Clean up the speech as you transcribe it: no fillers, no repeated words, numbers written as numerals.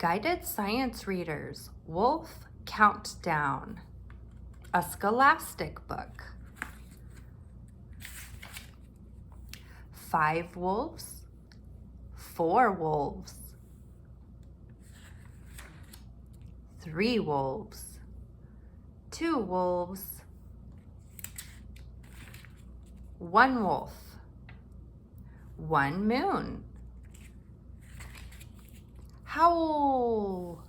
Guided Science Readers, Wolf Countdown, a Scholastic book. 5 wolves, 4 wolves, 3 wolves, 2 wolves, 1 wolf, 1 moon. Howl.